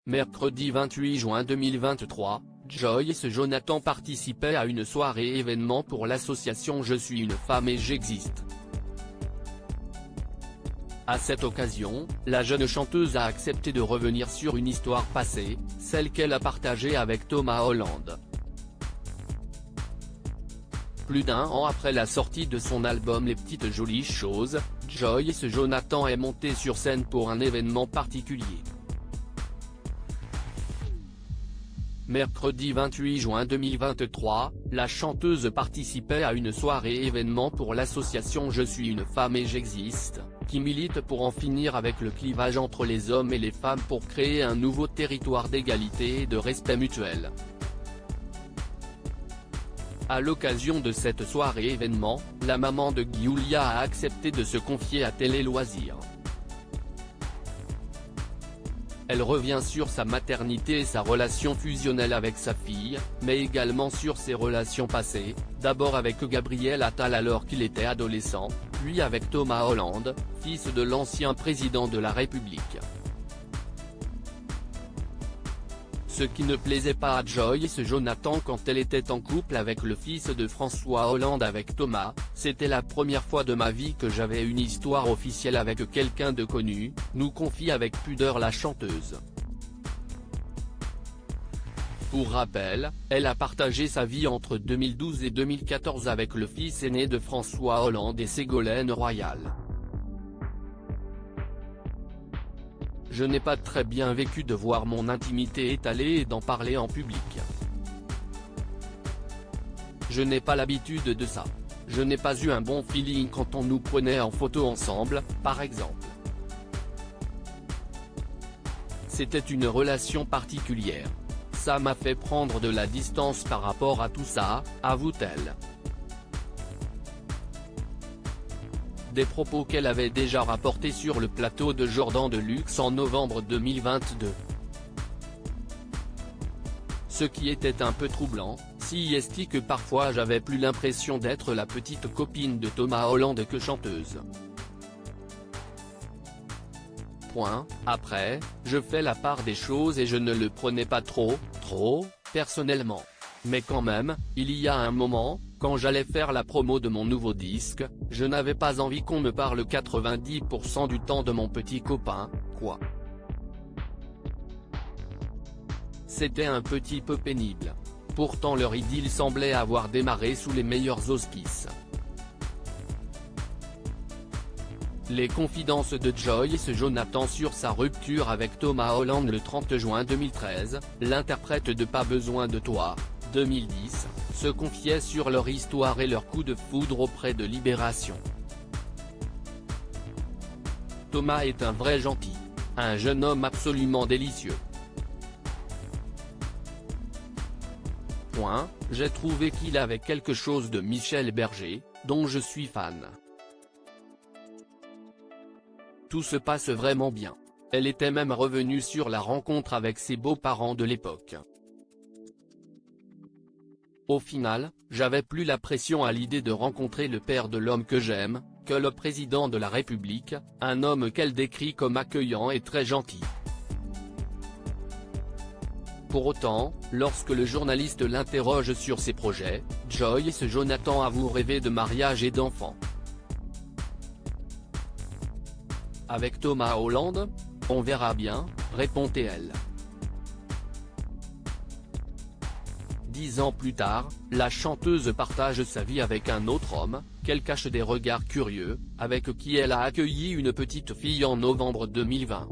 Mercredi 28 juin 2023, Joyce Jonathan participait à une soirée événement pour l'association Je suis une femme et j'existe. À cette occasion, la jeune chanteuse a accepté de revenir sur une histoire passée, celle qu'elle a partagée avec Thomas Holland. Plus d'un an après la sortie de son album Les Petites Jolies Choses, Joyce Jonathan est montée sur scène pour un événement particulier. Mercredi 28 juin 2023, la chanteuse participait à une soirée événement pour l'association Je suis une femme et j'existe, qui milite pour en finir avec le clivage entre les hommes et les femmes pour créer un nouveau territoire d'égalité et de respect mutuel. À l'occasion de cette soirée événement, la maman de Giulia a accepté de se confier à Télé Loisirs. Elle revient sur sa maternité et sa relation fusionnelle avec sa fille, mais également sur ses relations passées, d'abord avec Gabriel Attal alors qu'il était adolescent, puis avec Thomas Holland, fils de l'ancien président de la République. Ce qui ne plaisait pas à Joyce Jonathan quand elle était en couple avec le fils de François Hollande avec Thomas, c'était la première fois de ma vie que j'avais une histoire officielle avec quelqu'un de connu, nous confie avec pudeur la chanteuse. Pour rappel, elle a partagé sa vie entre 2012 et 2014 avec le fils aîné de François Hollande et Ségolène Royal. Je n'ai pas très bien vécu de voir mon intimité étalée et d'en parler en public. Je n'ai pas l'habitude de ça. Je n'ai pas eu un bon feeling quand on nous prenait en photo ensemble, par exemple. C'était une relation particulière. Ça m'a fait prendre de la distance par rapport à tout ça, avoue-t-elle. Des propos qu'elle avait déjà rapportés sur le plateau de Jordan de Luxe en novembre 2022. Ce qui était un peu troublant, si est que parfois j'avais plus l'impression d'être la petite copine de Thomas Holland que chanteuse. Après, je fais la part des choses et je ne le prenais pas trop, personnellement. Mais quand même, il y a un moment, quand j'allais faire la promo de mon nouveau disque, je n'avais pas envie qu'on me parle 90% du temps de mon petit copain, quoi. C'était un petit peu pénible. Pourtant leur idylle semblait avoir démarré sous les meilleurs auspices. Les confidences de Joyce Jonathan sur sa rupture avec Thomas Holland le 30 juin 2013, l'interprète de Pas besoin de toi, 2010, se confiait sur leur histoire et leur coup de foudre auprès de Libération. Thomas est un vrai gentil. Un jeune homme absolument délicieux. J'ai trouvé qu'il avait quelque chose de Michel Berger, dont je suis fan. Tout se passe vraiment bien. Elle était même revenue sur la rencontre avec ses beaux-parents de l'époque. Au final, j'avais plus la pression à l'idée de rencontrer le père de l'homme que j'aime, que le président de la République, un homme qu'elle décrit comme accueillant et très gentil. Pour autant, lorsque le journaliste l'interroge sur ses projets, Joyce Jonathan avoue rêver de mariage et d'enfants. Avec Thomas Holland ? On verra bien, répondait-elle. 10 ans plus tard, la chanteuse partage sa vie avec un autre homme, qu'elle cache des regards curieux, avec qui elle a accueilli une petite fille en novembre 2020.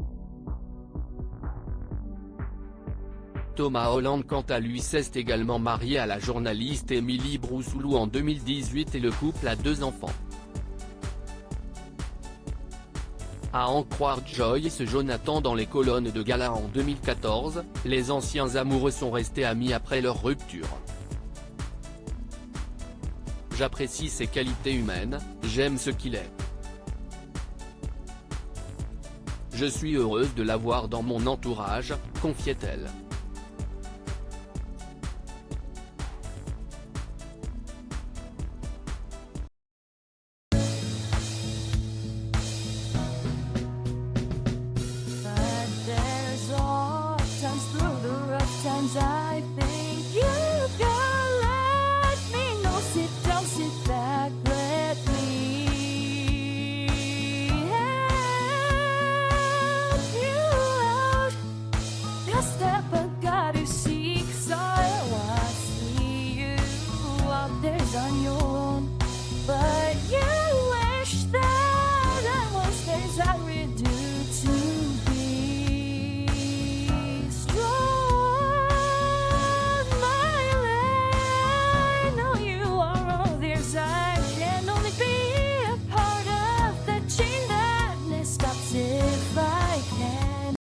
Thomas Holland quant à lui s'est également marié à la journaliste Émilie Broussoulou en 2018 et le couple a 2 enfants. À en croire Joyce Jonathan dans les colonnes de Gala en 2014, les anciens amoureux sont restés amis après leur rupture. J'apprécie ses qualités humaines, j'aime ce qu'il est. Je suis heureuse de l'avoir dans mon entourage, confiait-elle.